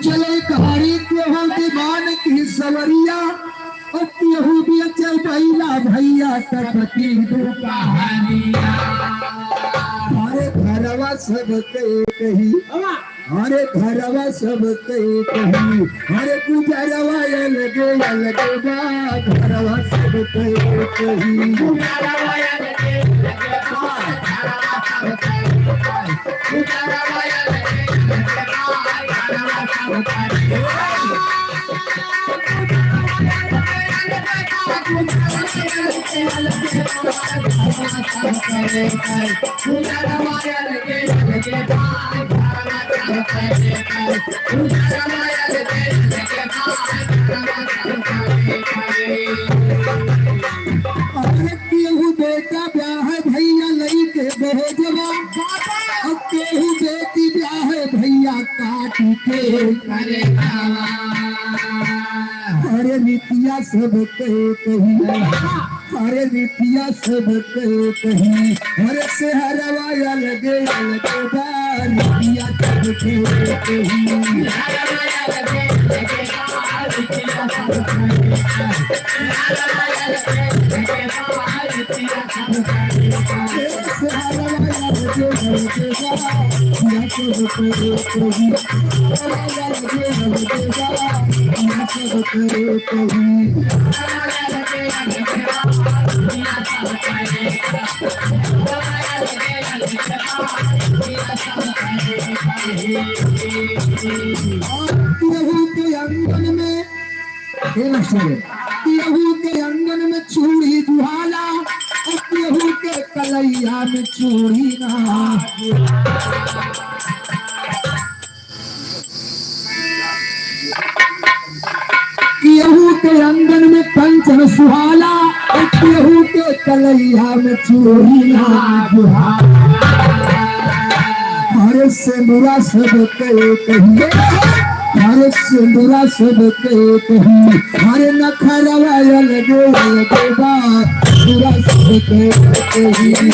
चले कहानी केहू दीवान की सवरिया और केहू बेचे भैया भैया तपती दो कहानिया हमारे घरवा सब कही हमारे घरवा सब कही हरे गुजरवा अलगे अलगे बा घरवा सब कही केहू बेटा ब्याह भैया लई के भेजवा और केहू बेटी ब्याह भैया काट के करे अरे रीतिया सब कही अरे रीतिया सब कही अरे शहरवा अलगे अलगे बा रीतिया सब कही केहू के अंगन में चूड़ी जुहाला और केहू के कलैया में चूड़ी ना केहू के अंगन में कंचन सुहाला और केहू के कलैया में चूड़ी ना हरे से बुरा सब कहिए हरे सिंदूरा सब कही हरे नखरवा अलगे अलगे बा पूरा सब कही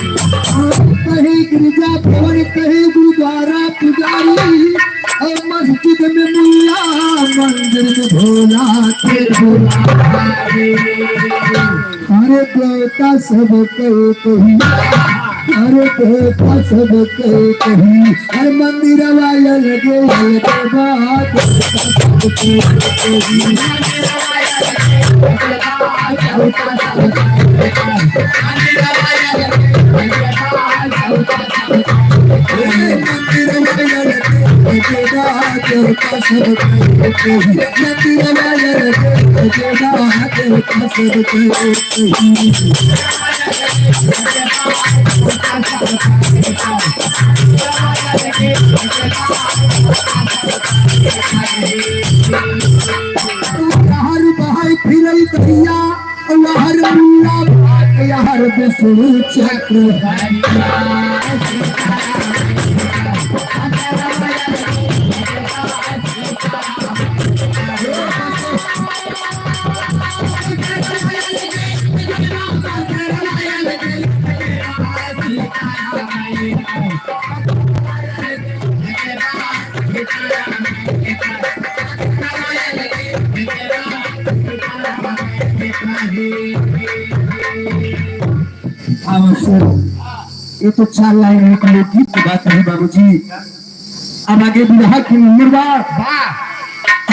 कहीं गिरजा भवन कहीं गुरुद्वारा पुजारी और मस्जिद में मुल्ला मंदिर में भोला के हरे देवता सब कही हरे देवता सब कही हर मंदिर वाला लगे अलगे बात सब कही हर विष्णु चक्र ये तो 4 लाइन एक लोकगीत की बात है बाबूजी। अब आगे विवाह की उम्र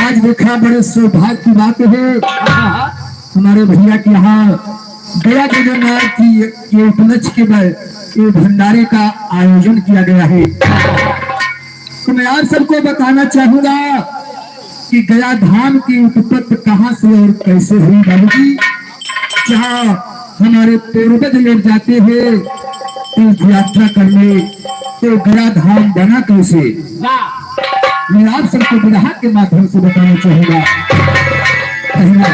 आज देखा बड़े सौभाग्य की बात है हमारे भैया के यहाँ गया जगन्नाथ की ये उपलक्ष्य के ये भंडारे का आयोजन किया गया है। तो मैं आप सबको बताना चाहूंगा कि गया धाम की उत्पत्ति कहाँ से और कैसे हुई बाबूजी। जहाँ हमारे पूर्वज लोग जाते हैं तीर्थ यात्रा करने, तो गया धाम बना कैसे, मैं आप सबको विधा के माध्यम से बताना चाहूंगा। पहला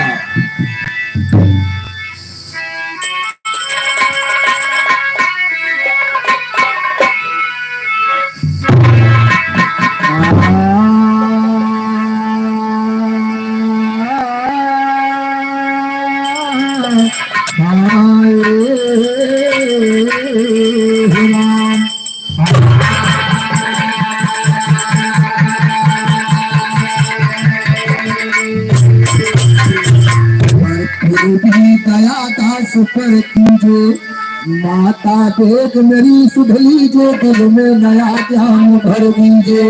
दया दास पर कीजे, माता देख मेरी सुधली जो दिल में नया ज्ञान भर दीजे,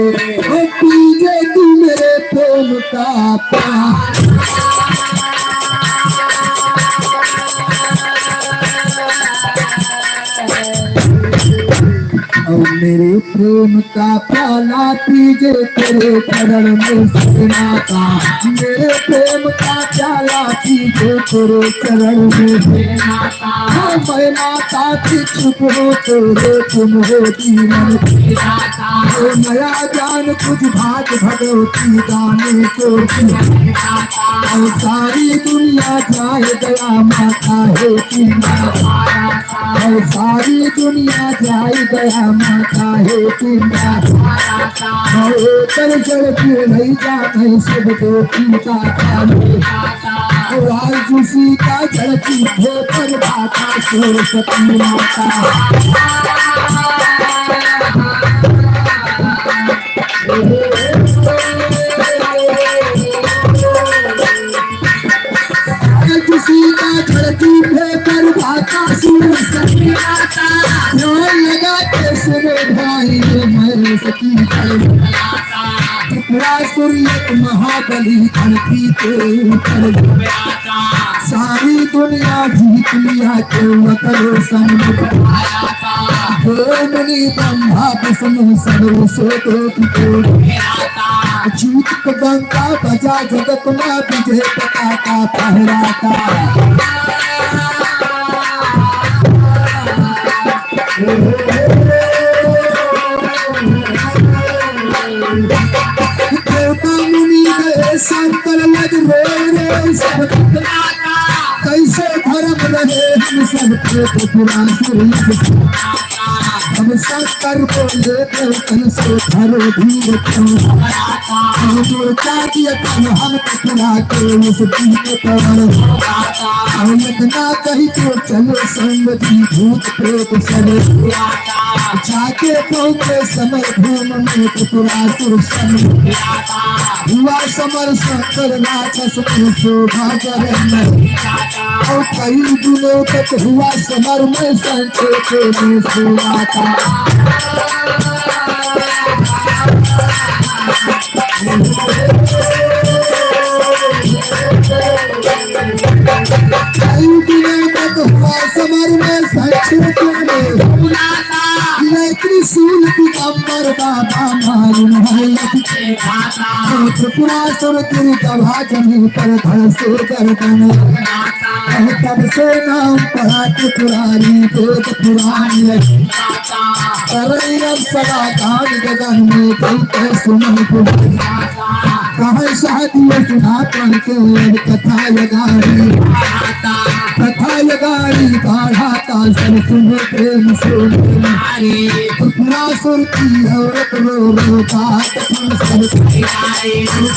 पीजे तू मेरे प्रेम का प्यार। और मेरे प्रेम का प्याला पीजे तेरे चरण में माता, मेरे प्रेम का प्याला पीजे तेरे चरण में माता। मैं माता की चुप हो तेरे तुम हो जीवन की दाता, नया ज्ञान कुछ भाग भगवती गाने को और सारी दुनिया जाए गया माता है कि और सारी दुनिया जाए गया माता है कि कर चढ़ती नहीं जाते सब जो पीता आज उसी का चढ़ती हो पर बाता सरस्वती माता। किसी का धरती पे पर भाता सरस्वती माता, लगा के सुनो भाई मैं सती सूर्य महाबली धरती के ऊपर, सारी दुनिया जीत लिया क्यों करो सन्मुख, ब्रह्मा विष्णु सर्व सो जीत गंगा बजा जगत में विजय पताका फहराता। शंकर लग रे सब कैसे धर्म रहे हम सब पूरा हम शंकर को लेते तन से धरो धीर हम पूरा के उस दीन पर हम इतना कही तो चलो संग जी भूत प्रेत चले जाके पहुंचे समय भूम में त्रिपुरा सुरसन हुआ समर शंकर राक्षस में शोभा जगन और कई दिनों तक हुआ समर में संक्षेप में सुनाता। कई दिनों तक हुआ समर में संक्षेप में त्रिशूल पिताम्बर बाबा मालूम है त्रिपुरा सुर गिर दभा जमी पर धड़ से गर्दन तब से नाम पढ़ा त्रिपुरारी वेद पुराण सदा कान गगन में कहते सुन कहा शादी सुना के कथा लगारी गाढ़ा ताल सब सुनो प्रेम से त्रिपुरा सुर की औरत रो बात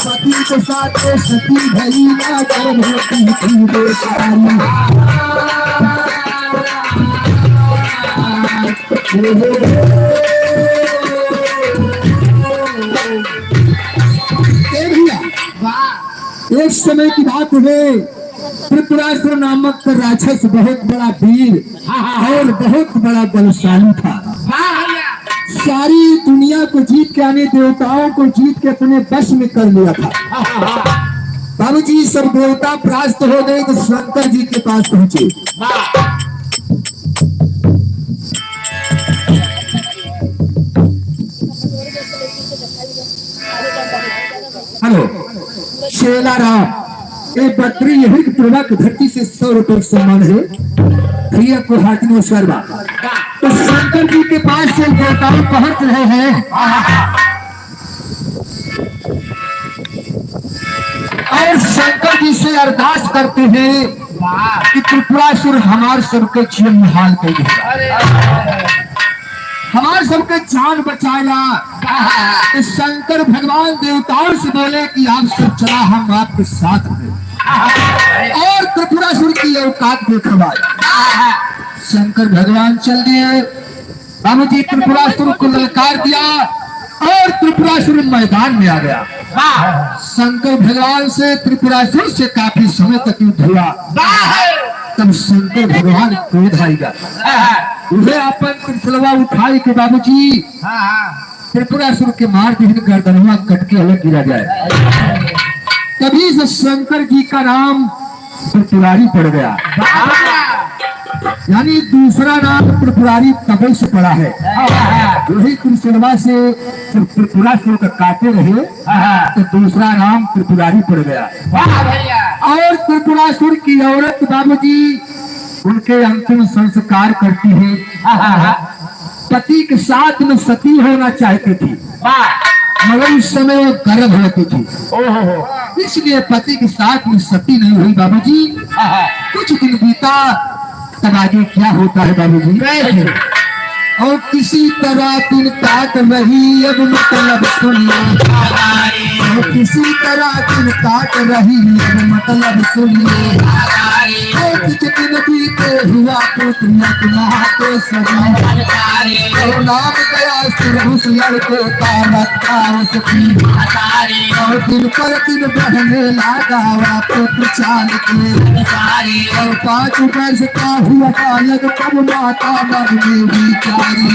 सती के साथ सती भई ना गर्भ होती बेचारी। एक समय की बात है, त्रिपुरासुर नामक राक्षस बहुत बड़ा वीर और बहुत बड़ा बलशाली था। सारी दुनिया को जीत के आने देवताओं को जीत के अपने वश में कर लिया था। बाबूजी सब देवता परास्त हो गए तो शंकर जी के पास पहुंचे। हेलो शेला राम ये बत्री यही पूर्वक धरती से 100 रुपए सम्मान है प्रिय को हार्दिक नमस्कार बा तो शंकर जी के पास से देवताओं पहुंच रहे हैं और शंकर जी से अरदास करते हैं कि त्रिपुरासुर हमारे सबके जीवन में हाल कर दे हमारे सबके जान बचाएगा तो शंकर भगवान देवताओं से बोले कि आप सब चला हम आपके साथ हैं और त्रिपुरासुर की औकात देखवाए शंकर भगवान चल दिए बाबू जी त्रिपुरासुर को ललकार दिया और त्रिपुरासुर मैदान में आ गया शंकर भगवान से त्रिपुरासुर से काफी समय तक युद्ध हुआ तब शंकर भगवान क्रोध आएगा उन्हें अपन त्रिशूलवा उठाई के बाबूजी त्रिपुरासुर के मार दिन गर्दनवा कट के अलग गिरा जाए तभी से शंकर जी का नाम त्रिपुरारी पड़ गया यानी दूसरा नाम त्रिपुरारी तभी से पड़ा है वही त्रिशूलवा से त्रिपुरासुर का काटे रहे तो दूसरा नाम त्रिपुरारी पड़ गया और त्रिपुरासुर की औरत बाबूजी उनके अंतिम संस्कार करती है पति के साथ में सती होना चाहती थी मगर उस समय वो गर्भ होती थी इसलिए पति के साथ में सती नहीं हुई बाबूजी कुछ दिन बीता तब आगे क्या होता है बाबूजी और किसी तरह दिन काट रही अब मतलब सुनिए और किसी तरह दिन काट रही अब मतलब सुनिए कुछ दिन बीते हुआ पुत्र नाम गया उस लड़के का और दिन पर दिन बढ़ने लगा पुत्र चाल के और 5 वर्ष का हुआ बालक तब माता मन में विचारी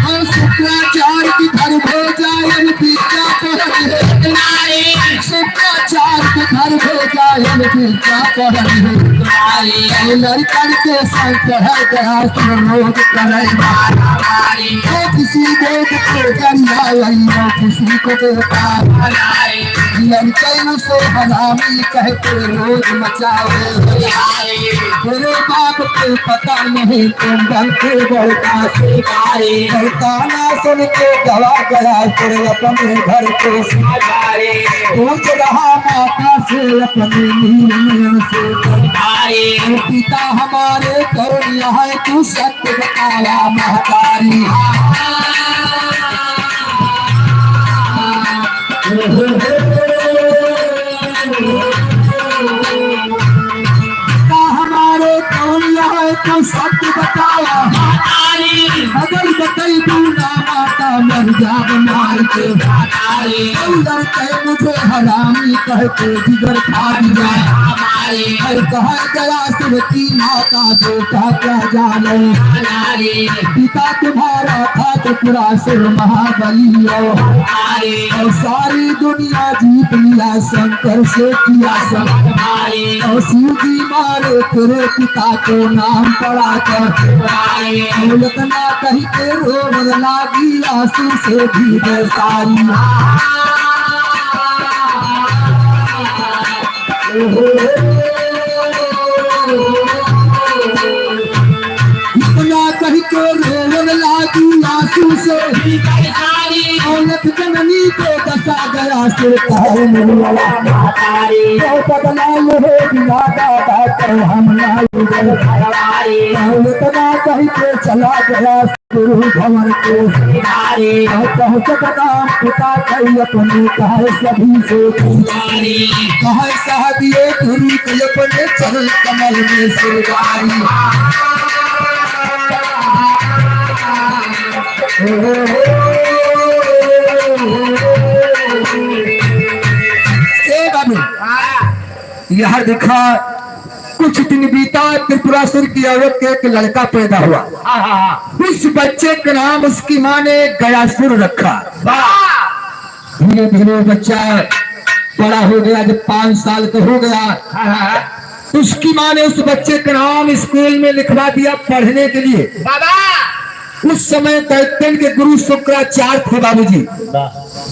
शुक्राचार्य की घर भेजा विद्या शुक्राचार्य के घर भेजा विद्या लड़कन के संग गया रोज करे किसी देख के जरिया किसी को देखा लड़कन से हरामी कहते रोज मचावे तेरे बाप को पता नहीं तुम बनते बढ़ता ना सुन के गवा गया तेरे अपने घर को पूछ रहा माता से अपने नील से पिता हमारे करुणिया है तू सत्य बताया महतारी हमारे करुणिया है तू सत्य बताया अगर बताई तू ना माता मर जाब मार के लड़के मुझे हरामी कहते जिगर खा दिया कहा गया सुरती माता देखा क्या जाने पिता तुम्हारा था तो पूरा सिर महाबली और सारी दुनिया जीत लिया शंकर से किया सब और शिव जी मारे तेरे पिता को नाम पड़ा कर इतना कहीं के रोग लागी आंसू से भी सारी इतना कहीं के रोग लागी आंसू से औरत जननी को दसा गया सिर बदला ये बिना दादा कर हम इतना कहीं के चला गया गुरु भवन को पहुँच बदाम पिता कई अपने कहे सभी से कहे साहबिए गुरु के अपने चल कमल में सिरगारी यह दिखा कुछ दिन बीता त्रिपुरासुर की औरत के एक लड़का पैदा हुआ उस बच्चे का नाम उसकी माँ ने गयासुर रखा धीरे धीरे बच्चा बड़ा हो गया जब 5 साल का हो गया उसकी माँ ने उस बच्चे का नाम स्कूल में लिखवा दिया पढ़ने के लिए। बाबा उस समय दैत्यन के गुरु शुक्राचार्य थे बाबूजी,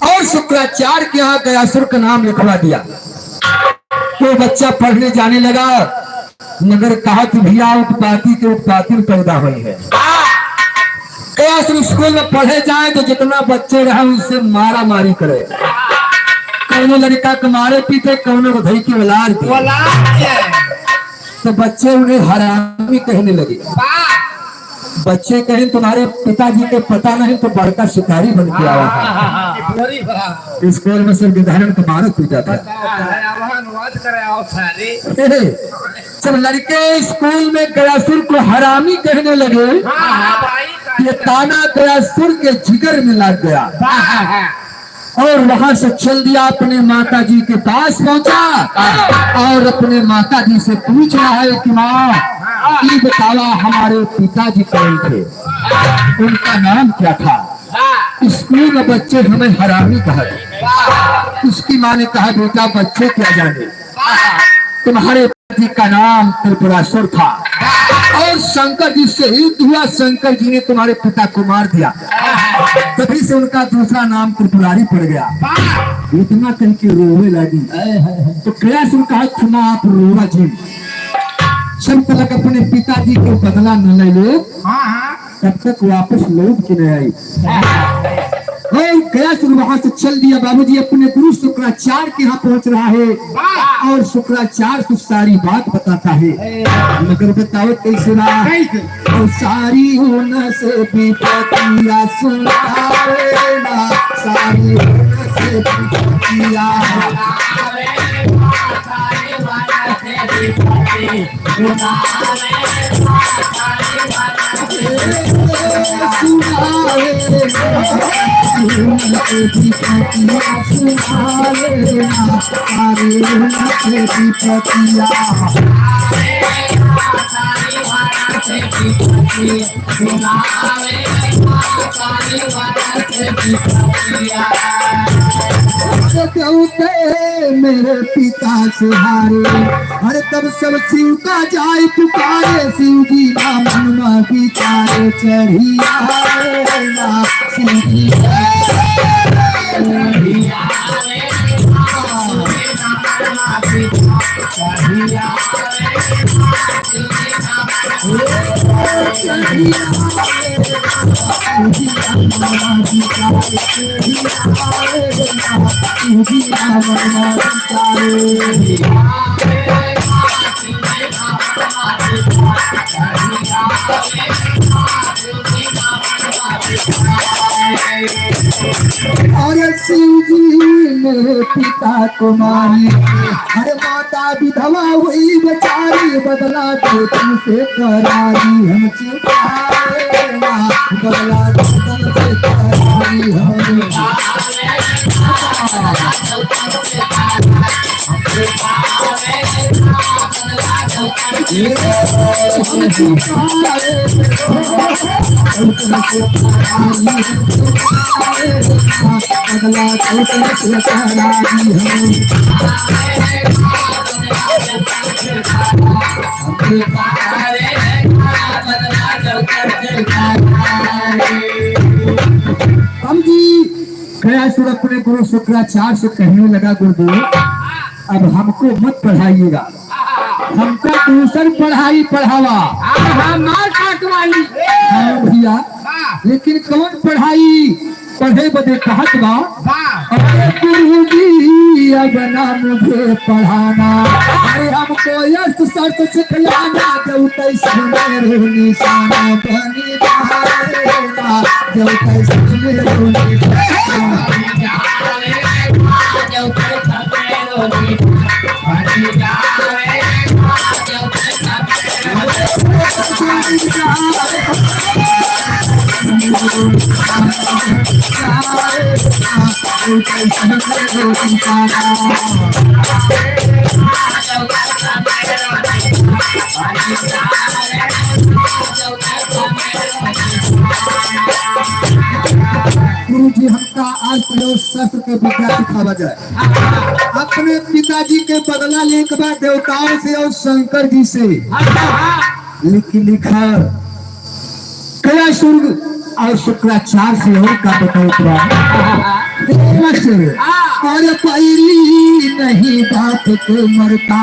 और शुक्राचार्य के यहाँ गयासुर का नाम लिखवा दिया। तो बच्चा पढ़ने जाने लगा, मगर कहा कि भैया उत्पाती के उत्पाती पैदा हुई है। गयासुर स्कूल में पढ़े जाए तो जितना बच्चे रहे उससे मारा मारी करे, कौनो लड़का को मारे पीटे, कौनो को धई की औलाद दी। तो बच्चे उन्हें हरामी कहने लगे। बच्चे कहें तुम्हारे पिताजी के पता नहीं तो बड़का शिकारी बन के आया है। स्कूल में सिर्फ विधारण का मारा पीटा था। जब लड़के स्कूल में गयासुर को हरामी कहने लगे, ये ताना गयासुर के जिगर में लग गया और वहां से चल दिया, अपने माता जी के पास पहुंचा और अपने माता जी से पूछ रहा है कि माँ ये बतावा हमारे पिताजी कौन थे, उनका नाम क्या था। स्कूल में बच्चे हमें हरामी कहा। उसकी माँ ने कहा बेटा बच्चे क्या जाने, तुम्हारे पिताजी का नाम त्रिपुरासुर था और शंकर जी से युद्ध हुआ, शंकर जी ने तुम्हारे पिता को मार दिया, तभी से उनका दूसरा नाम त्रिपुरारी पड़ गया। इतना कह के रोने लगी। तो प्रयास उनका क्षमा आप रोवा जी, जब तक अपने पिताजी को बदला न ले लो तब तक वापस लौट के नहीं आई। गयासुर वहां से चल दिया बाबूजी, अपने गुरु शुक्राचार्य के यहाँ पहुंच रहा है और शुक्राचार्य को सारी बात बताता है। मगर बताओ कैसे ना, और सारी होना से विपत्तियां सुनावेगा, सारी होना से विपत्तियां मेरे पिता से हारे, हर तब सब शिव का जाए पुकारे, शिव जी का मन विचारे चढ़ी आएगा, शिव जी और शिव जी मेरे पिता को मारी, हर माता विधवा हुई बेचारी, बदला बेटी से करारी हम चुकाएगा, बदला बेटी से करारी हम हम जी गयासुर अपने गुरु शुक्राचार्य से कहने लगा, गुरुदेव अब हमको मत पढ़ाइएगा, हमको दूसरी पढ़ाई पढ़ावा। भैया लेकिन कौन पढ़ाई पढ़े बदे कहत बा, अरे गुरु जी अब ना मुझे पढ़ाना, अरे हमको यश शर्त सिखलाना, जब कैसे मेरे निशाना बनी जाएगा, जब कैसे मेरे निशाना गुरु जी हमका अस्त्र और शस्त्र के विद्या सिखावा जाए। अपने पिताजी के बदला लेके बाद देवताओं से और शंकर जी से लिखा कया स्वर्ग और शुक्राचार्य से और का बताओ और पहली नहीं बात को मरता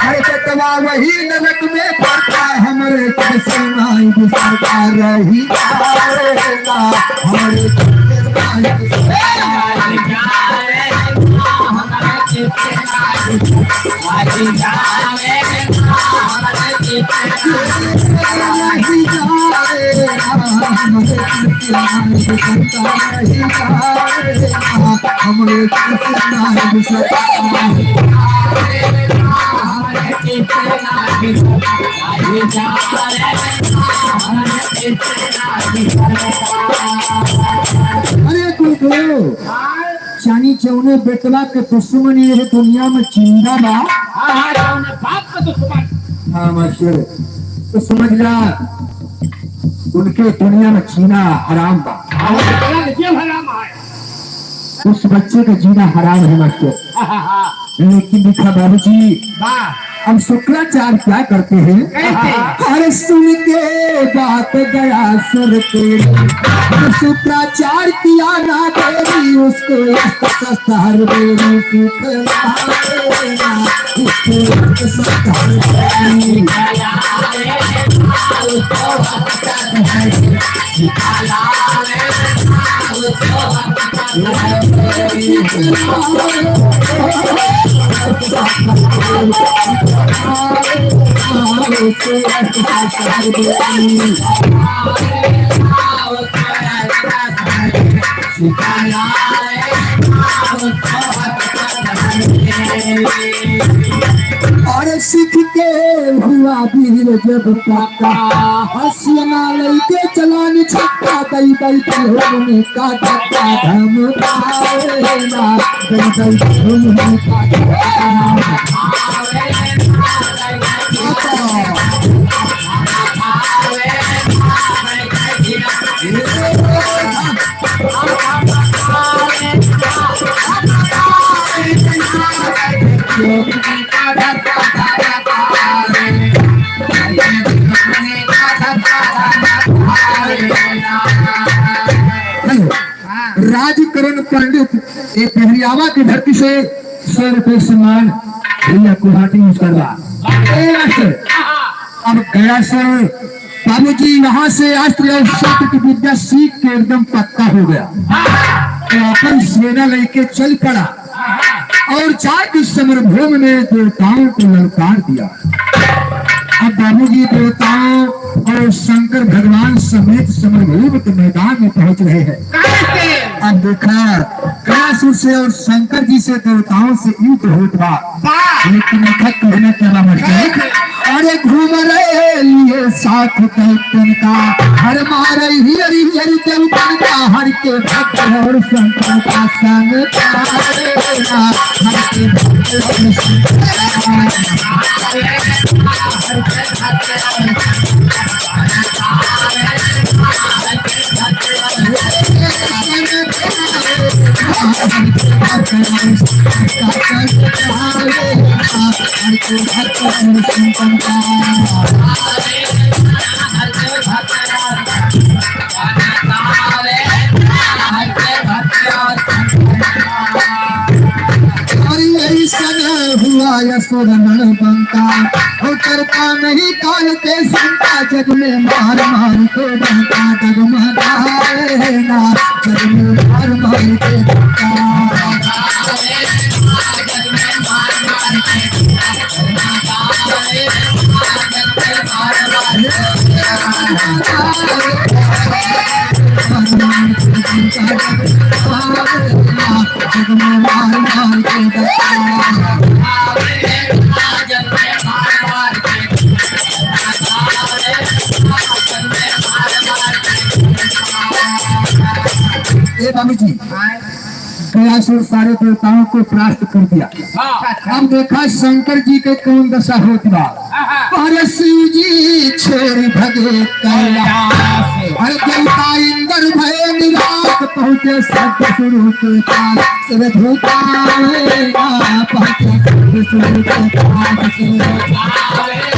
अरे बतवा वही नरक में पड़ता हमारे कैसे नाई बिसरता रही हमारे अरे तू चानी चौने बेटवा के दुश्मनी ये दुनिया में चिंदा बा। बाप का दुश्मन। हाँ मास्टर तो समझ ला उनके दुनिया में जीना हराम बा। उस बच्चे का जीना हराम है मास्टर। लेकिन लिखा बाबूजी अब शुक्राचार्य क्या करते हैं अरे सुन के बात गया सुर के शुक्राचार्य किया ना देरी उसको सस्ता हर देरी और सीख के हुआ वीर जब पाता हसिया लैके चलानी छक्का दई दई होने का धक्का धम पाएगा दई दई होने का राजकरण पंडित एक पहरियावा की धरती से 100 रुपये सम्मान भैया गुवाहाटी यूज करवा। अब गया सर बाबूजी वहां से अस्त्र और शस्त्र की विद्या सीख के एकदम पक्का हो गया तो अपन सेना लेके चल पड़ा और जाके समरभूमि में देवताओं को ललकार दिया। अब बाबूजी देवताओं और शंकर भगवान समेत समरभूमि के मैदान में पहुंच रहे हैं। अब देखा कैलाशुर से और शंकर जी से देवताओं से युद्ध होता लेकिन कहना क्या मास्टर अरे घूम रहे लिए साथ कैप्टन का हर मारे हियरी हियरी देवतन का हर के भक्त और शंकर का संग हर के भक्त और हुआ यशोधन बंका हो करता नहीं काल के संता जग में मार मार के बंका डगमगाएगा जग में मार मार के बंका जग में मार मार के बंका बाबू जी कैलाशुर सारे देवताओं को परास्त कर दिया। अब देखा शंकर जी के कौन दशा होती बा अरे शिव जी छोड़ भगे कैलाश अरे देवता इंद्र भय निराश पहुँचे सब शुरू के पास सिर झुकावेगा पहुँचे सब शुरू के पास सिर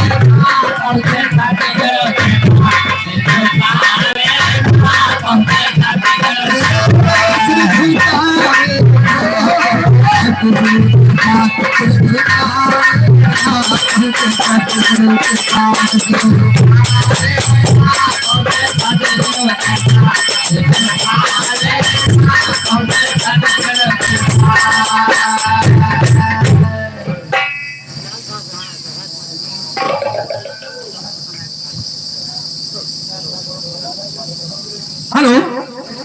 हेलो,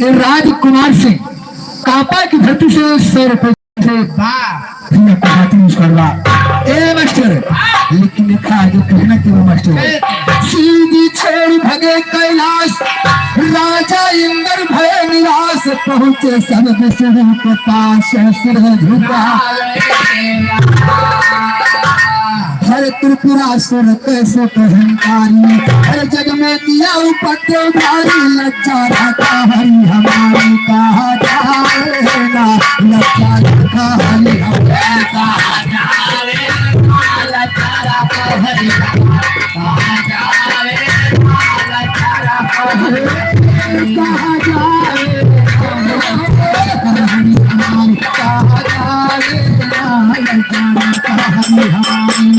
ये राजकुमार सिंह कापा की धरती से 100 रुपए से करवा ए मास्टर लेकिन लिखा जो कहना क्यों मास्टर शिव जी छेड़ भगे कैलाश राजा इंद्र भय निराश पहुंचे सब विष्णु के पास सिर झुका हर त्रिपुरासुर कैसे कहंकारी हर जग में दिया उपटे भारी लज्जा रखा हरि हमारी कहा जाएगा लज्जा रखा हरि हमारी कहा जाएगा लज्जा रखा हरि कहा जाएगा लज्जा रखा हरि कहा जाएगा हरि हमारी कहा जाएगा लज्जा रखा हरि हमारी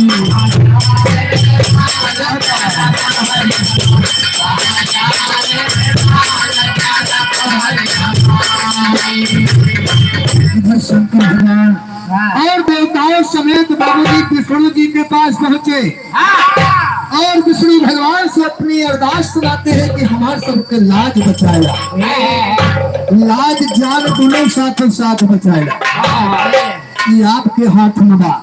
इधर शंकर भगवान और देवताओं समेत बाबूजी विष्णु जी के पास पहुंचे और विष्णु भगवान से अपनी अरदास सुनाते हैं कि हमारे सबके लाज बचाएगा लाज जान दोनों साथों साथ बचाएगा ये आपके हाथ में बा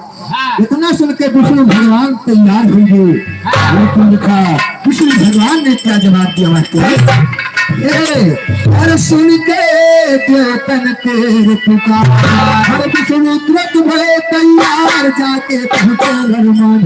इतना सुन के विष्णु भगवान तैयार होंगे लेकिन लिखा विष्णु भगवान ने क्या जवाब दिया मास्टर अरे सुन के देवतन तेरे पुकार विष्णु तुरंत भय तैयार जाके पहुंचे हनुमान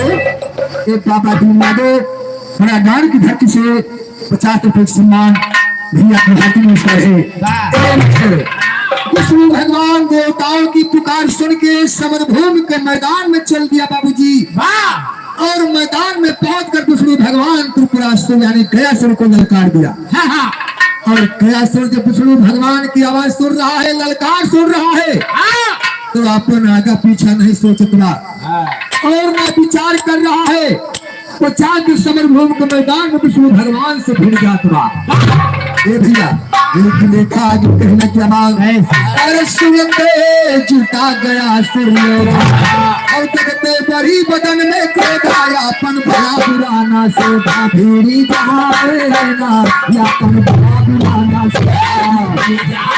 बाबा दीनादे बड़ा गान की धरती से 50 रुपए सम्मान भी अपने हाथों में है। विष्णु भगवान देवताओं की पुकार सुन के समरभूमि के मैदान में चल दिया बाबूजी और मैदान में पहुंचकर विष्णु भगवान त्रिपुरासुर यानी गयासुर को ललकार दिया और गयासुर जब विष्णु भगवान की आवाज सुन रहा है ललकार सुन रहा है तो अपन आगा पीछा नहीं सोचत रहा और मैं विचार कर रहा है तो जाकर समरभूमि के मैदान में विष्णु भगवान से भिड़ जात रहा ये भैया लेकिन देखा जो कहना क्या बात है अरे सुनते जुटा गया सूर्य और जगते बड़ी बदन में क्रोधाया अपन भला बुराना सोधा भीड़ी जाएगा या अपन भला बुराना सोधा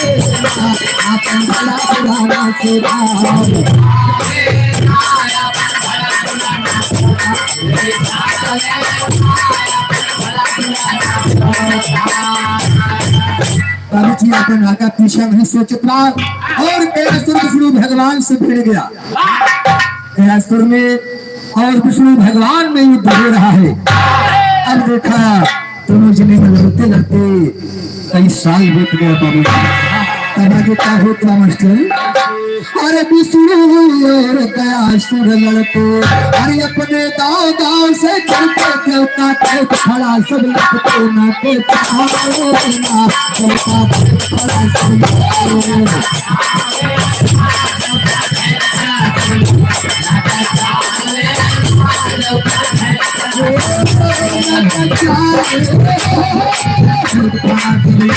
अपन भला बुराना सोधा बाबूजी अपन आगा पीछा नहीं सोचत रहा और कैलाशपुर विष्णु भगवान से भिड़ गया कैलाशपुर में और विष्णु भगवान में युद्ध हो रहा है। अब देखा दोनों जने लड़ते लड़ते कई साल बीत गया बाबूजी तब आगे क्या होता मास्टर अरे विष्णु और कैलाशपुर लड़ते अरे अपने गाँव गाँव से चलते देवता के खड़ा सब लड़ते ना के देवता खड़ा सब इधर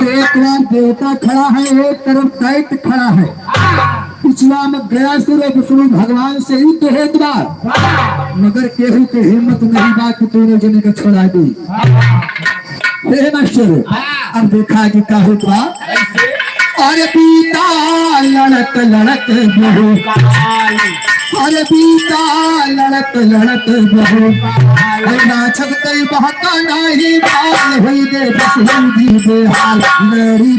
एक बार देवता खड़ा है, एक तरफ दैत्य खड़ा है। पिछला में गया सूर्य विष्णु भगवान से युद्ध है द्वार, मगर केहू के हिम्मत नहीं बा कि दोनों जने को छोड़ा दी। हे मास्टर, अब देखा कि क्या होता। अरे पीता लड़क लड़क बहु, अरे पीता लड़क लड़क बहु, नाचक कई बहता नहीं बाल हुई दे बस हुई बेहाल मेरी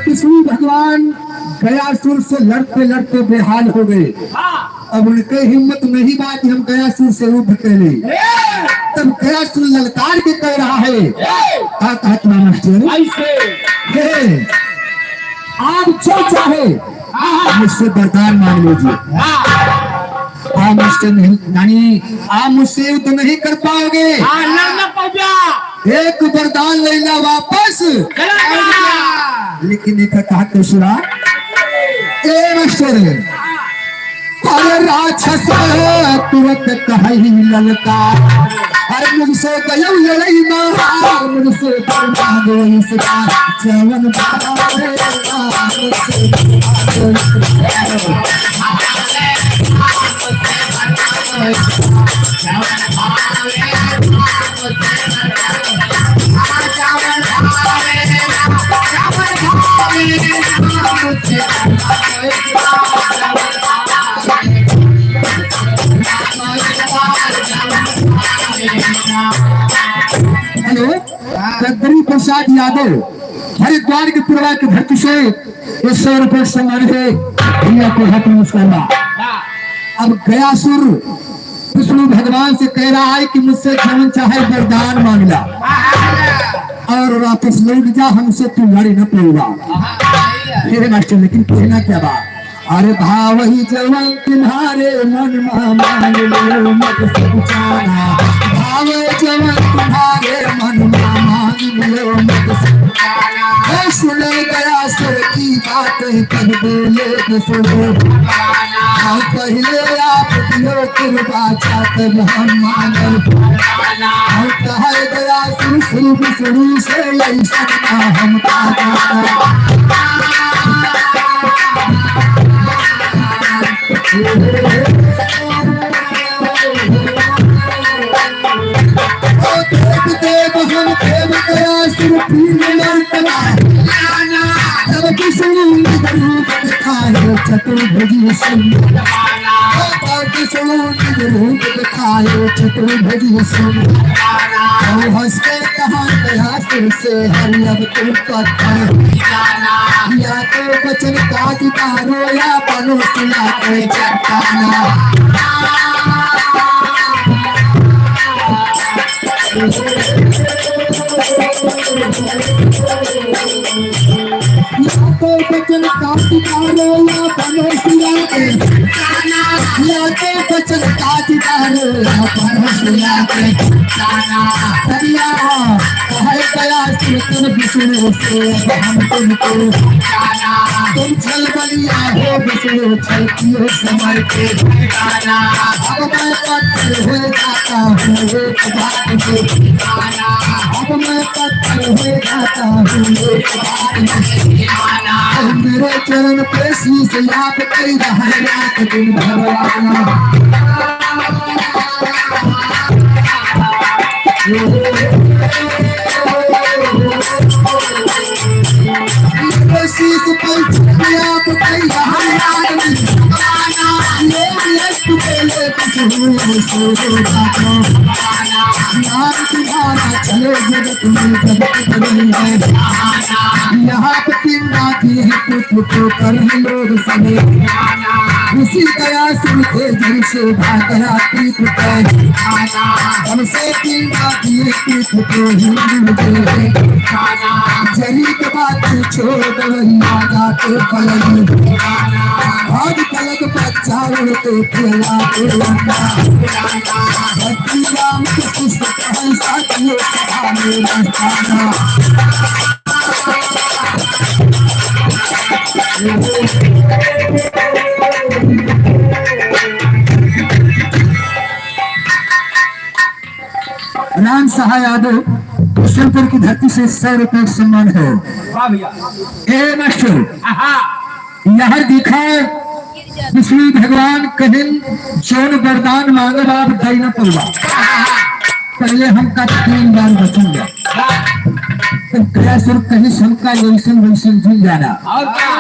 विष्णु भगवान गयासुर से लड़ते लड़ते बेहाल हो गए। अब उनके हिम्मत नहीं बात हम गयासुर से युद्ध करे। तब गयासुर ललकार के कह रहा है, क्या कहता मास्टर, आप जो चाहे मुझसे वरदान मांग लीजिए। हाँ मास्टर, नहीं नानी, आप मुझसे युद्ध नहीं कर पाओगे। एक वरदान ले ला वापस, लेकिन एक कहा तो सुना। ए मास्टर, अरे राक्षस तुरंत कही ललकार, अरे मुझसे गयो लड़ाई मार, मुझसे करना दो इसका जवन हेलो, गद्दारी प्रसाद यादव हरिद्वार के पूर्वा की धरती से 100 रुपए सम्मान है, भैया को हाथ नमस्कार। अब गयासुर विष्णु भगवान से कह रहा है कि मुझसे जवन चाहे वरदान मांगला और वापस लौट जा, हमसे तू लड़ी न पड़ेगा। मेरे मास्टर, लेकिन कहना क्या बात, अरे भाव ही जवन तुम्हारे मन मांग लो मत सोचाना, भाव जवन तुम्हारे मन मांग लो मत सोचाना। सुने गयासुर की बात कर बोले सुनो, पहले आप दियो कृपा चाकर हम मांगल, कहे गयासुर शुरू से ऐसा हम चतुर्भुजी चतुर्भुजी सुन हंस के कहा से हरियब तुम या तो बचन काटो या बनो सुना के चट्टाना। तो बचन काटो या बनो सुना के चट्टाना, या तो बचन काटो या बनो सुना के चट्टाना। हरिया कहे गयासुर तुम विष्णु से हम तुमको जाना, तुम छल बलिया हो विष्णु छल कियो समर के जाना। अब मैं पत्थर हो जाता हूँ एक बात से जाना, अब मैं पत्थर हो जाता हूँ एक बात से जाना। मेरे चरण पे शीश याद कई रहा रात दिन भगवान। शीश पे आप कई रहा रात दिन भगवान। तुम्हारा चले जगत में तो कर लोग सने खुशी गया सुन के जल से भाग रात्रि हमसे पीना दिए पीठ को हिंदू जरी के बात छोड़ दवैया जाते पलग भाग पलग बच्चा उड़ते खेला भक्ति राम के पुस्तक साथियों सभा में रखना राम सहाय यादव कुशलपुर की धरती से 100 रुपये सम्मान है। वाह भैया ए मास्टर आहा यह दिखा विष्णु भगवान कहिन जौन वरदान मांगब आप दई न पड़वा पहले हमका 3 बार बचूंगा तो कैसर कहीं हमका वैसन वैसन झूल जाना और क्या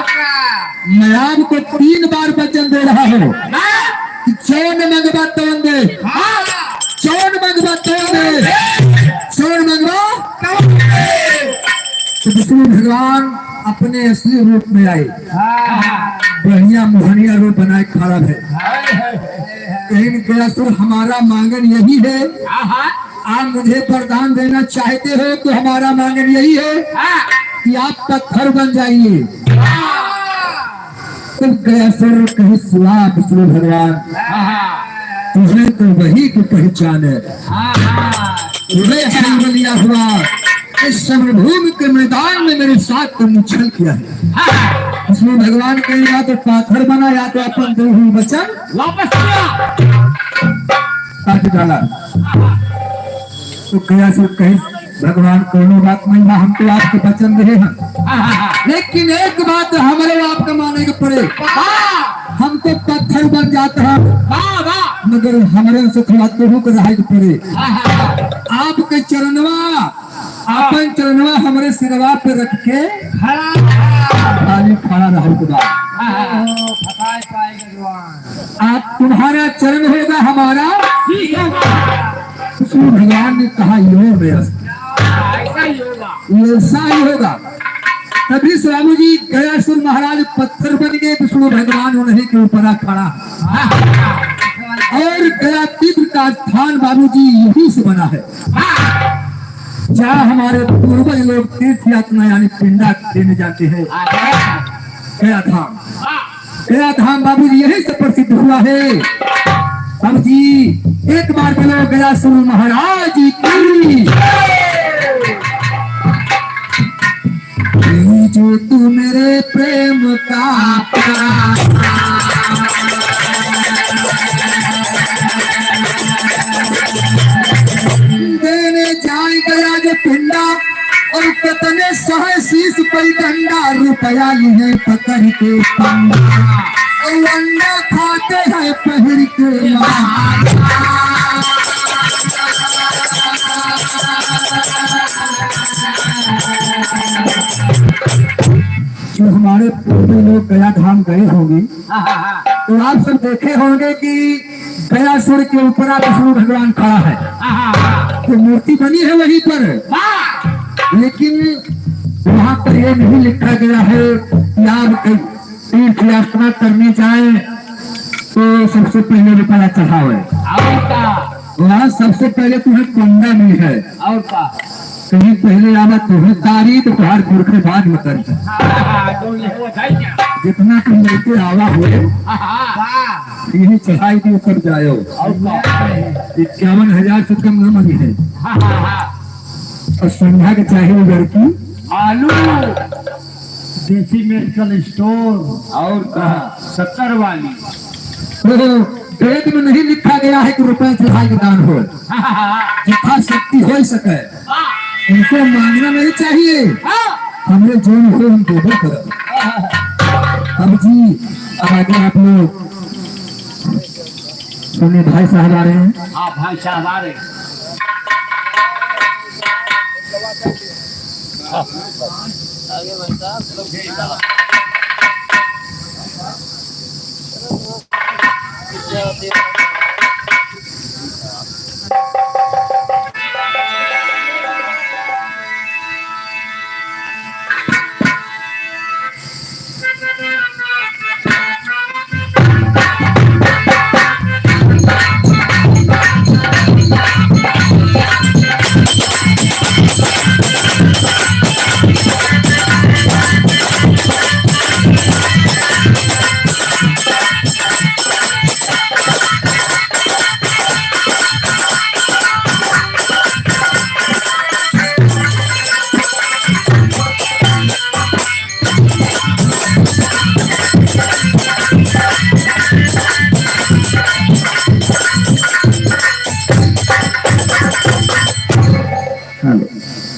मैं आपको 3 बार वचन दे रहा हूँ जौन मंगवा तौन दे जौन मंगवा तौन दे जौन मंगवा तो विष्णु भगवान अपने असली रूप में आए बढ़िया मोहनिया रूप बनाए खड़ा है कहीं गयासुर हमारा मांगन यही है आप मुझे वरदान देना चाहते हो तो हमारा मांगन यही है कि आप पत्थर बन जाइए तो गयासुर कहीं सुना विष्णु भगवान तुम्हें तो वही की पहचान है तुम्हें बलिया हुआ इस समरभूमि के मैदान में मेरे साथ तुमने छल किया है विष्णु भगवान कहीं या तो पाथर बना या तो अपन दे हुई वचन वापस किया काट डाला तो कया से कहीं भगवान कोनो बात नहीं ना हम तो आपके वचन रहे हैं लेकिन एक बात हमारे आपका माने के पड़े हम तो पत्थर बन जाते हैं मगर हमारे से थोड़ा तो को रहा पड़े आपके चरणवा अपन चरणवा हमारे सिरवा पे रख के खाली खड़ा रहो खुदा आप तुम्हारा चरण होगा हमारा विष्णु भगवान ने कहा योग ऐसा ही होगा तभी स्वामी जी गयासुर महाराज पत्थर बन गए विष्णु भगवान उन्हीं के ऊपर खड़ा और गया तीव्र का स्थान बाबू जी यही से बना है जहाँ हमारे पूर्वज लोग तीर्थ यात्रा यानी पिंडा देने जाते हैं गया धाम बाबू जी यही से प्रसिद्ध हुआ है बाबू जी एक बार बोलो गयासुर महाराज की जो तू मेरे प्रेम का देने जाए गया जो पिंडा और कतने सह शीश पर डंडा रुपया लिए पकड़ के पंडा और अंडा खाते हैं पहर के जो हमारे पूर्व लोग गया धाम गए होंगे तो आप सब देखे होंगे कि गयासुर के ऊपर विष्णु भगवान खड़ा है तो मूर्ति बनी है वहीं पर लेकिन वहां पर यह नहीं लिखा गया है कि आप तीर्थ यात्रा करने जाए तो सबसे पहले रुपया चढ़ावे वहाँ सबसे पहले तुम्हें पंडा मिली है और का कहीं पहले आवा तुम्हें तारी तो तुम्हारे पुरखे बाद में कर जितना तुम लेके आवा हो यही चढ़ाई के ऊपर जाओ 51,000 से कम न मनी है और संध्या के चाहिए लड़की आलू देसी मेडिकल स्टोर और कहा 70 वाली तो वेद में नहीं लिखा गया है कि रुपए चढ़ाई के दान हो जितना शक्ति हो सके उनको मांगना नहीं चाहिए हमें जो हो हम देवो करो अब जी अब आगे आप लोग सुनिए भाई साहब आ रहे हैं हाँ भाई साहब आ रहे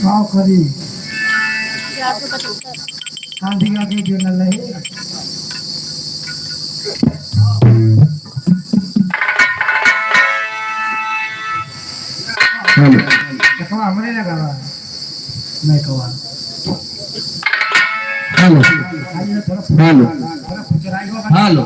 भाव करी कांधी आगे जो न लहे कवा हमने ना कवा मैं कवा हेलो हेलो हेलो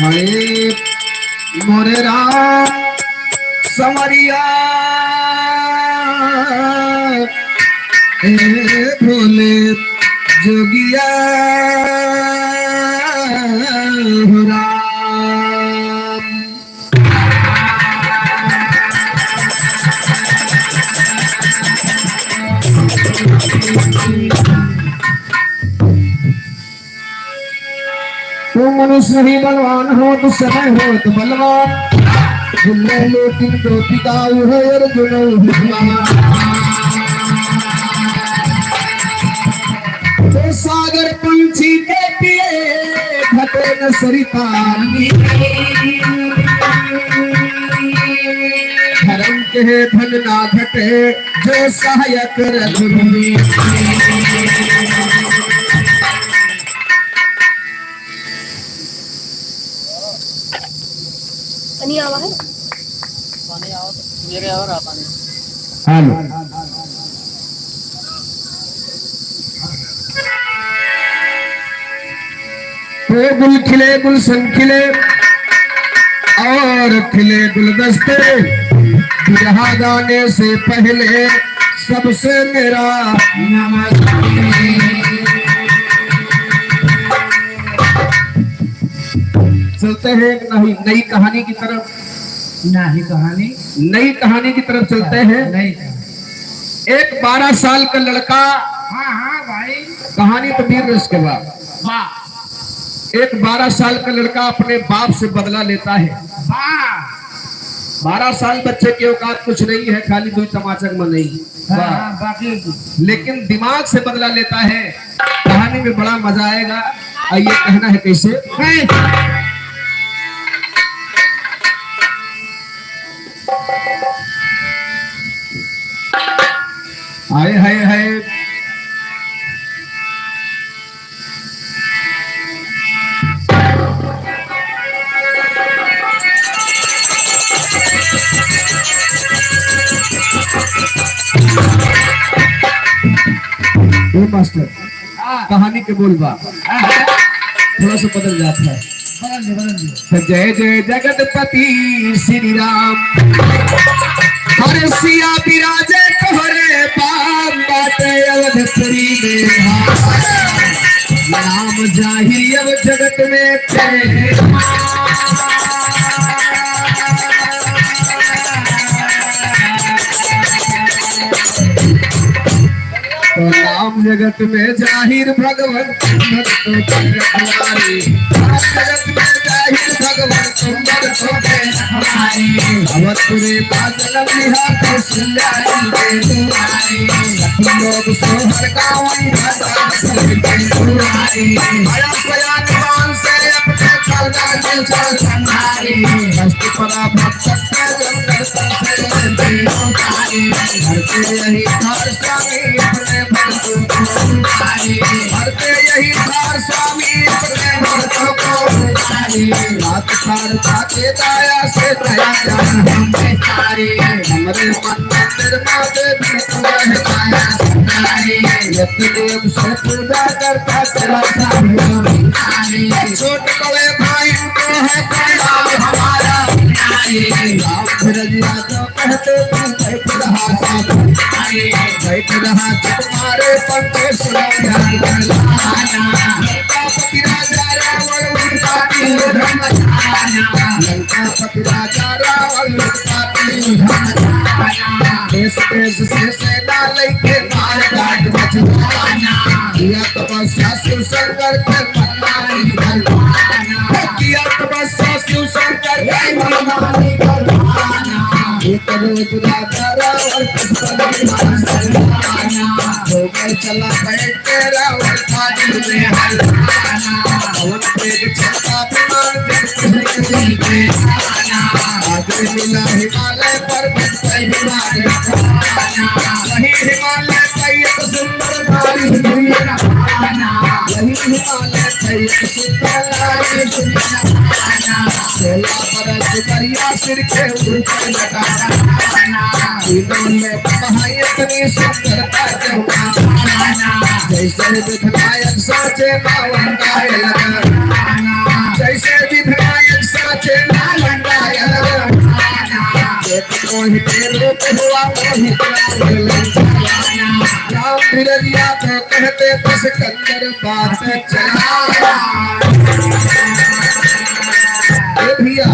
हरे मोरे राम समरिया भोले जोगिया राम तुम मनुष्य ही बलवान हो तो समय हो तो बलवान तुमने लेकिन दो पिता है अर्जुन तो सागर पंछी के पिए घटे न सरिता धर्म के धन ना घटे जो सहायक रघुवीर पानी आवा है पानी आओ तो मेरे और आ पानी हेलो गुल खिले गुलशन खिले और खिले गुलदस्ते बिरहा गाने से पहले सबसे मेरा नमस्ते चलते हैं नई कहानी की तरफ नई कहानी की तरफ चलते हैं एक 12 साल का लड़का हाँ भाई कहानी तो वीर रस के बाद एक 12 साल का लड़का अपने बाप से बदला लेता है 12 साल बच्चे की औकात कुछ नहीं है खाली 2 चमाचक में नहीं लेकिन दिमाग से बदला लेता है कहानी में बड़ा मजा आएगा आइए कहना है कैसे हाय हाय हाय मास्टर कहानी के बोलबा थोड़ा सा बदल जाता है तो जय जय जगतपति श्री राम हरे सिया विराजे तोहरे पाम बाटे अवधपुरी में राम जाहिर अब जगत में तेरे तो नाम जगत में जाहिर भगवान जगत में जाहिर भगवान सुंदर अवतरे बादल बिहार लोग सोहर गावई आया सया निवान से अपने चलना चल चल संहारी हस्त परा भक्त के जंगल से हरते यही थार स्वामी अपने भक्तों को हरते यही थार स्वामी अपने भक्तों को रात सार के दाया से दया जान हमने तारी हमरे मन मंदिर माते तुम्हें पाया सुनारी यतिदेव से पूजा करता चला सामने छोट बड़े भाई को है प्यार हमारा राम फिरजिया जो कहते तुम बैठ रहा साथ बैठ रहा तुम्हारे पंखे लंकापति राजा रावण उनका लंकापति राजा रावण देश देश से सेना लेके मार काट बचवाना किया तपस्या शिव शंकर के मनाई किया तपस्या शिव शंकर हिमालय परवाना एक रोज राजा रावण हो गए चला बैठ के रावण थाली में हलवाना पवन तेज चलता विमान आगे मिला हिमालय पर्वत पर हिमालय वही हिमालय का एक सुंदर नारी दुनिया वही हिमालय का एक सुंदर नारी दुनिया 16 बरस दरिया सिर के ऊपर लगाना तीनों में बहाई इतनी सुंदरता जमाना जैसे विधायक साचे बावन गाय लगा जैसे विधायक साचे बावन गाय लगा मोहि तेरे हुआ मोहि राम बिरलिया तो कहते तो सिकंदर बात चला भैया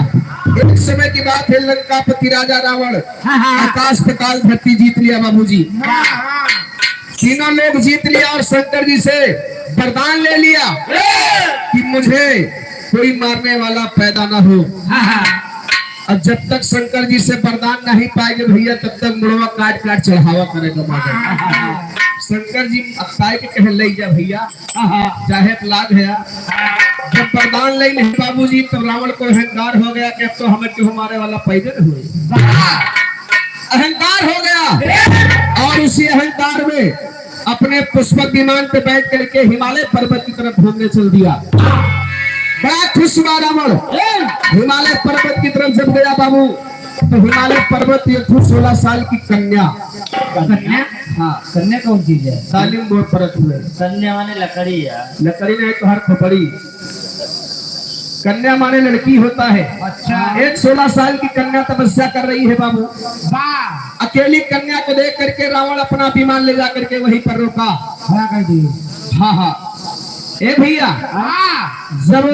एक समय की बात है लंकापति राजा रावण आकाश पाताल धरती जीत लिया बाबूजी तीनों लोग जीत लिया और शंकर जी से वरदान ले लिया कि मुझे कोई मारने वाला पैदा ना हो और जब तक शंकर जी से वरदान नहीं पाएंगे भैया तब तक मुड़वा काट काट चढ़ावा करेगा माता शंकर जी अक्ताई के कह ले जा भैया चाहे लाग है जब वरदान ले नहीं बाबूजी तो रावण को अहंकार हो गया कि अब तो हमें क्यों हमारे वाला पैदे हुए अहंकार हो गया और उसी अहंकार में अपने पुष्पक विमान पे बैठ करके हिमालय पर्वत की तरफ घूमने चल दिया बड़ा खुश हुआ रावण हिमालय पर्वत की तरफ जब गया बाबू तो हिमालय पर्वत ये 16 साल की कन्या हाँ कन्या कौन चीज है तालीम बोर्ड परत हुए कन्या माने लकड़ी है। लकड़ी नहीं तो हर खोपड़ी कन्या माने लड़की होता है अच्छा एक 16 साल की कन्या तपस्या कर रही है बाबू वाह अकेली कन्या को देख करके रावण अपना विमान ले जा करके वहीं पर रोका खड़ा कर दिए हाँ ए भैया जब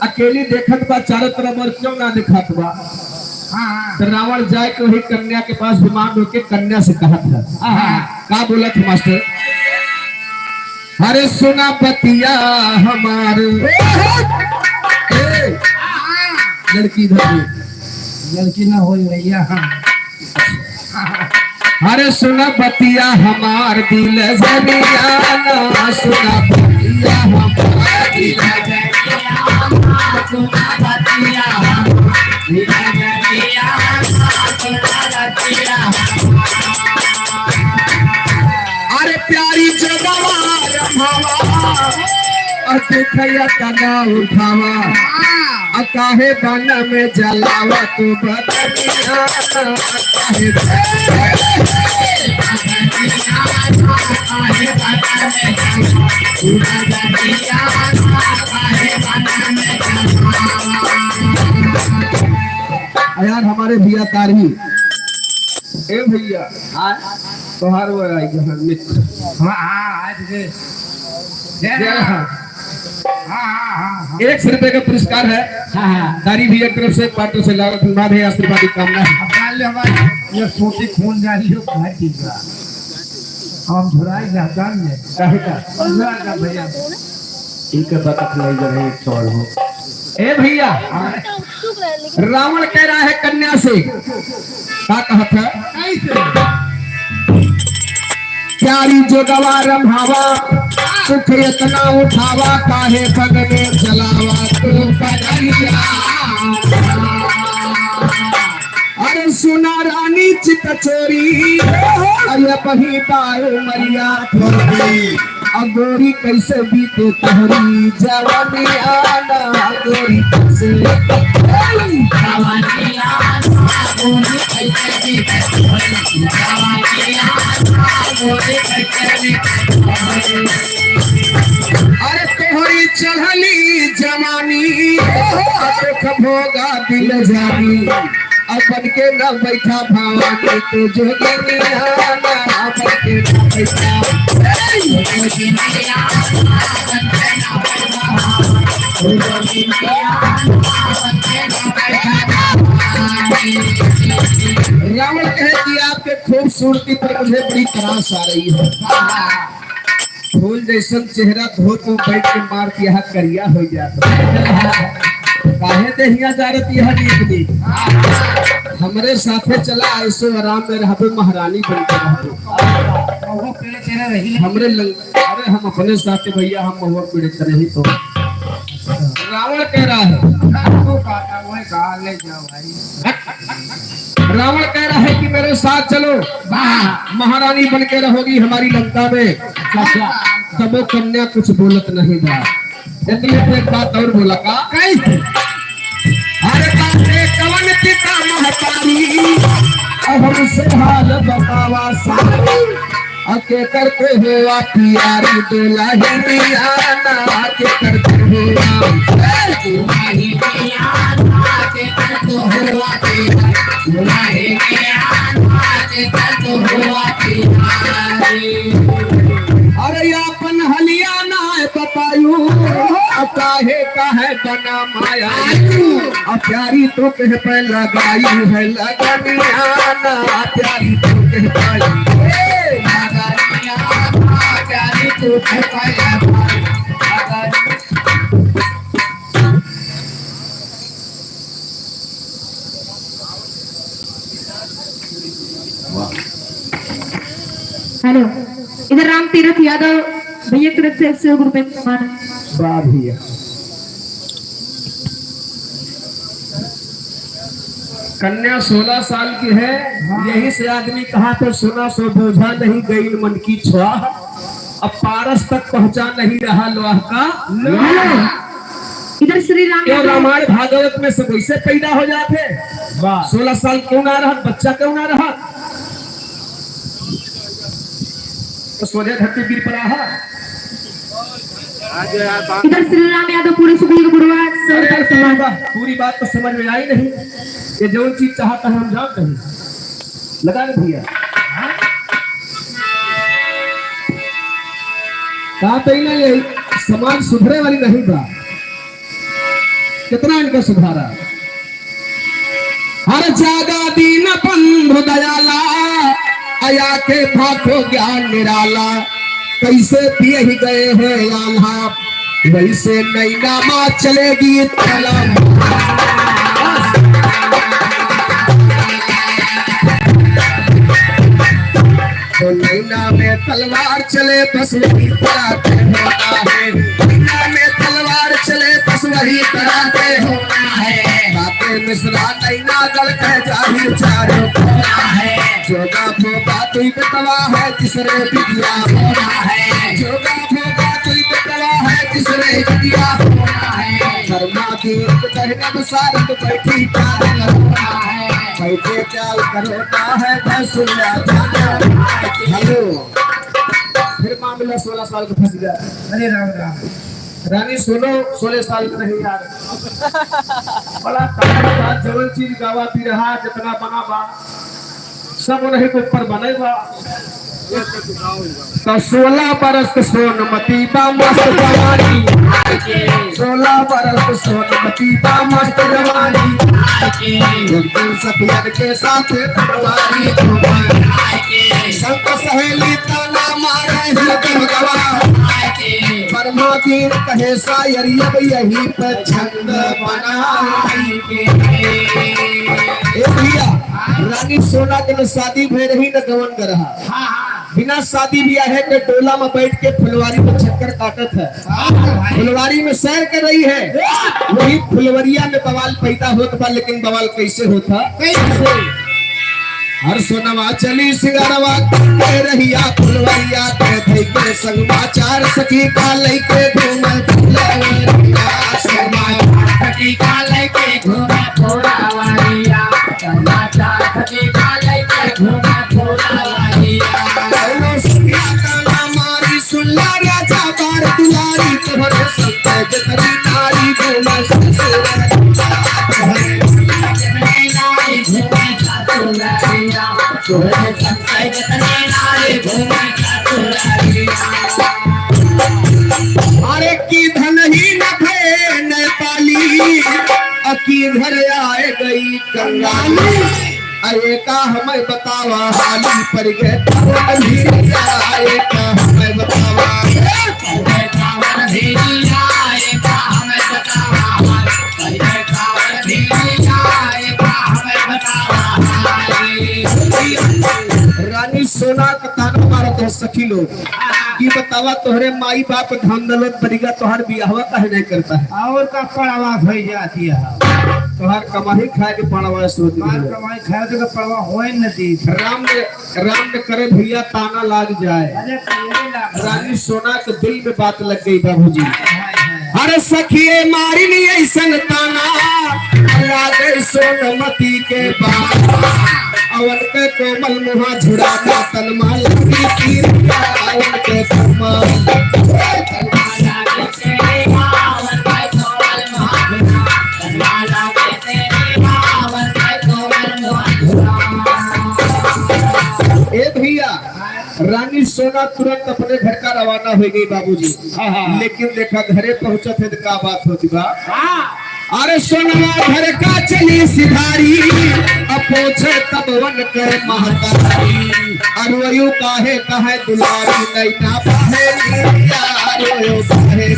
अकेली देखत बा चारों तरफ और क्यों ना दिखत बा तो रावण जाए के वही कन्या के पास विमान रोके कन्या से कहा था का बोला था मास्टर अरे सुना पतिया हमारे लड़की धरी लड़की ना हो भैया अरे सुना बतिया हमार दिल जरिया सुना बतिया हमार दिल अरे प्यारी जगवार देखिया तना उठावा काहे बन में जलावा तू बदनिया यार हमारे भैया कारी ए भैया तोहार वो आई मित्र आज के हाँ 100 रुपए का पुरस्कार है दारी भैया की तरफ से पार्टी से लाख धन्यवाद है आशीर्वाद की कामना है ये छोटी खून जा रही हो ठीक है हम झुराई जान में काहे का भैया इनके बतख नहीं जब है चौड़ हो ए भैया रावण कह रहा है कन्या से क्या कहा था प्यारी जो गवार भावा सुख इतना उठावा काहे पग में जलावा तू पगलिया अरे सुना रानी चित चोरी अरे पही पाए मरिया थोड़ी अगोरी कैसे बीते तोहरी जवानिया ना गोरी कैसे अरे तोहरी चढ़ली जवानी देख भोगा दिल जानी अपन के न बैठा भावानी तो जोगिनिया ना अपन के न बैठा रावण कहे कि आपके खूबसूरती पर मुझे बड़ी तरास आ रही है फूल जैसा चेहरा धो तो बैठ के मार दिया करिया हो जाता काहे देहिया जारती है दीदी हमरे साथे चला ऐसे आराम में रहबे महारानी बन के रहबे वो पेड़ तेरा रही हमरे अरे हम अपने साथे भैया हम महुआ पीड़ित रही तो रावण कह रहा है वो काटा वो कहा ले जाओ भाई रावण कह रहा है कि मेरे साथ चलो महारानी बन के रहोगी हमारी लंका में तब वो कन्या कुछ बोलत नहीं बा इतने पे एक बात और बोला का कैसे अरे काहे कवन पिता महतारी अब हमसे हाल बतावा सारी अके करते हो आप प्यारी दुल्हन मियाना के करते हो आप दुल्हन मियाना के करते हो आप दुल्हन मियाना के करते हो आप अरे अपन हलिया ना है बतायू काहे काहे बना माया प्यारी तो कह पे लगाई है लगनियाना प्यारी तो कह पाई प्यारी तो कह पाई हेलो, इधर राम तीरथ यादव भैया की तरफ से 100 रुपए समान वाह भैया कन्या 16 साल की है यही से आदमी कहा था सोना सो बोझा नहीं गई मन की छुआ अब पारस तक पहुंचा नहीं रहा लोहा का इधर श्री राम क्यों रामायण भागवत में सब वैसे पैदा हो जाते 16 साल क्यों ना रहा बच्चा क्यों ना रहा तो सोने धरती वीर पर आहा इधर श्री राम यादव पूरे सुबीर गुरुवार 100 रुपए समान पूरी बात तो समझ में आई नहीं ये जो चीज चाहता है हम जानते हैं लगा दे भैया कहा तो ही ना ये समाज सुधरे वाली नहीं बा कितना इनका सुधारा हर जागा दीन बंधु दयाला आया के भाखो ज्ञान निराला कैसे पिए ही गए हैं आल्हा वैसे नई नामा चलेगी तलम तो नैना में तलवार चले बस वही तराते होना है नैना में तलवार चले बस वही तराते होना है बातें मिश्रा नैना दल कह जाहिर चारों होना है जोगा भोगा तुई बतवा है तीसरे बिटिया होना है जोगा भोगा तुई बतवा है तीसरे बिटिया होना है कर्मा की कहना बसारत बैठी चाल होना है बैठे चाल करोता है दसुल्ला हेलो फिर मामला 16 साल का फंस गया अरे राम राम रानी सुनो 16 साल का नहीं यार बड़ा ताकत जवन चीज गावा पी रहा जितना बना बा सब उन्हीं के ऊपर बनेगा तो 16 बरस सोनमती बा मस्त जवानी 16 बरस सोनमती बा मस्त जवानी एक दिन सफियत के साथ तलवारी संग सहेली ताना मारे हिलकम गवा परमावीर कहे शायर अब यही पे छंद बनाएंगे भैया रानी सोना के शादी भय रही न गवन कर रहा बिना शादी ब्याह के टोला में बैठ के फुलवारी में चक्कर काटत है फुलवारी में सैर कर रही है वही फुलवरिया में बवाल पैदा होता बा लेकिन बवाल कैसे होता कैसे हर सोनवा चली सिंगारवा कह रहिया फुलवरिया के भई के संगमाचार सखी का लइके घूमे फुलवरिया समाचार सखी का लइके घूमे फुलवरिया समाचार सखी का लइके घूमे फुलवरिया बोलो सखिया का नामारी सुनला राजा बार दुलारी तोहरे संग जतरी नारी घूमे अरे की धन ही न भे नेपाली अकी घर आए गई कंगाली अरे का हमें बतावा हाली पर गए आए का हमें बतावा आए का हमें बतावा सोना का ताना मारा तो सखी लोग की बतावा तोहरे माई बाप धन दौलत बरिगा तोहर बियाहवा काहे नहीं करता है और का पड़वा हो जाती है तोहर कमाई खाए के पड़वा सोच मार कमाई खाए तो पड़वा हो न दी राम ने करे भैया ताना लाग जाए अरे तेरे लाग रानी सोना के दिल में बात लग गई बाबूजी हाय हाय अरे सखिए मारी नहीं ऐसन ताना लागे सोनमती के बाबा अवन के कोमल मुहा झुराता तनमा लगी तीर अवन के कोमल ए भैया रानी सोना तुरंत अपने घर का रवाना हो गई बाबूजी लेकिन देखा घरे पहुंचा थे तो क्या बात होती बा अरे सोनवा घर का चली सिधारी अब पहुंचे तब वन के महतारी अरवयु काहे कहे दुलारी नहीं ना पाहे अरवयु काहे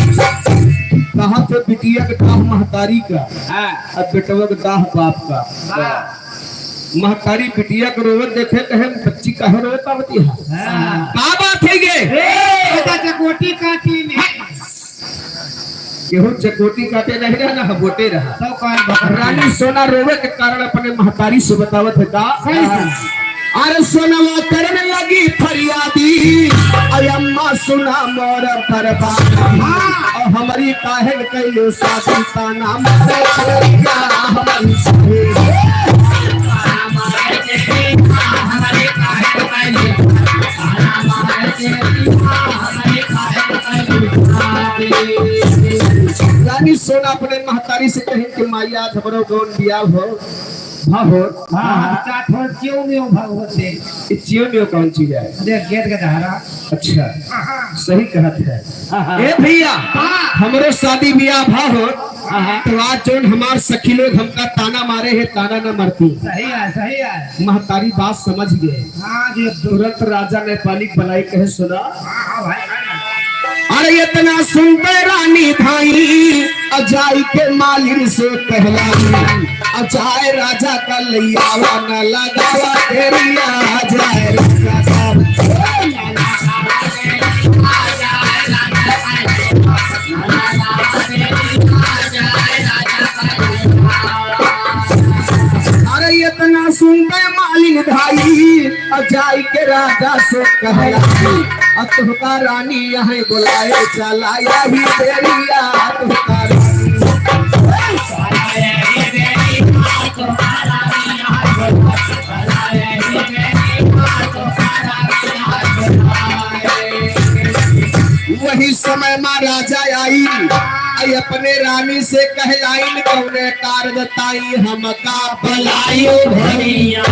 कहा थे बिटिया के दाह महतारी का अब बेटवा के दाह बाप का महतारी बिटिया के रोवत देखे कहे बच्ची कहे रोता होती है बाबा थे गे बेटा चकोटी काटी ने केहू चकोटी काटे नहीं रहना है बोटे रहा तो कौन रानी सोना रोवे के कारण अपने महतारी से बतावत है का अरे सोनवा करने लगी फरियादी अरे अम्मा सुना मोर बर्बादी और हमारी काहे कैलो साथी का नाम छोड़िया हमारी रानी सोना अपने महतारी से कही कि माया हमरो गौन बिया हो भाहो हां चाट हो क्यों नहीं भगवते चियो में कौन चीज है देख गेट का धारा अच्छा सही कहत है ए भैया हमरो शादी बियाह भाहो तो आज जोन हमार सखी लोग हमका ताना मारे है ताना न मरती सही है महतारी बात समझ गए हां जे तुरंत राजा नेपाली बलाई कहे सुना हां भाई अरे इतना सुनते रानी भाई अजाई के मालिक से कहलाई अजाए राजा का लियावा न लगावा तेरिया अजाए राजा का अरे इतना सुनते मालिक भाई अजाई के राजा से कहलाई तुहका रानी यहाँ बुलाए चला यही तेरिया तुहका रानी वही समय में राजा आई अपने रानी से कहलाइन कौने कार बताई हमका बलायो घड़िया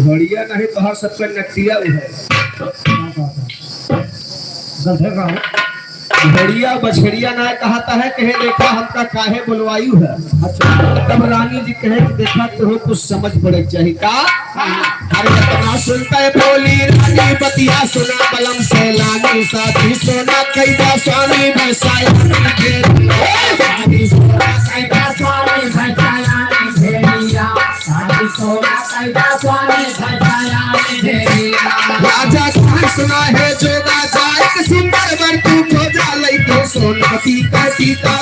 घड़िया नहीं तो हर सबका नटिया है घड़िया बछड़िया ना कहता है कहे देखा हमका काहे बुलवायु है तब रानी जी कहे कि देखा तो कुछ समझ पड़े चाहिए का अरे इतना सुनता है बोली रानी बतिया सुना बलम से लानी साथी सोना कैदा स्वामी बसाया राजा कहा सुना है जोगा जाए सुंदर वर तू खोजा लई तो सोनमती का सीता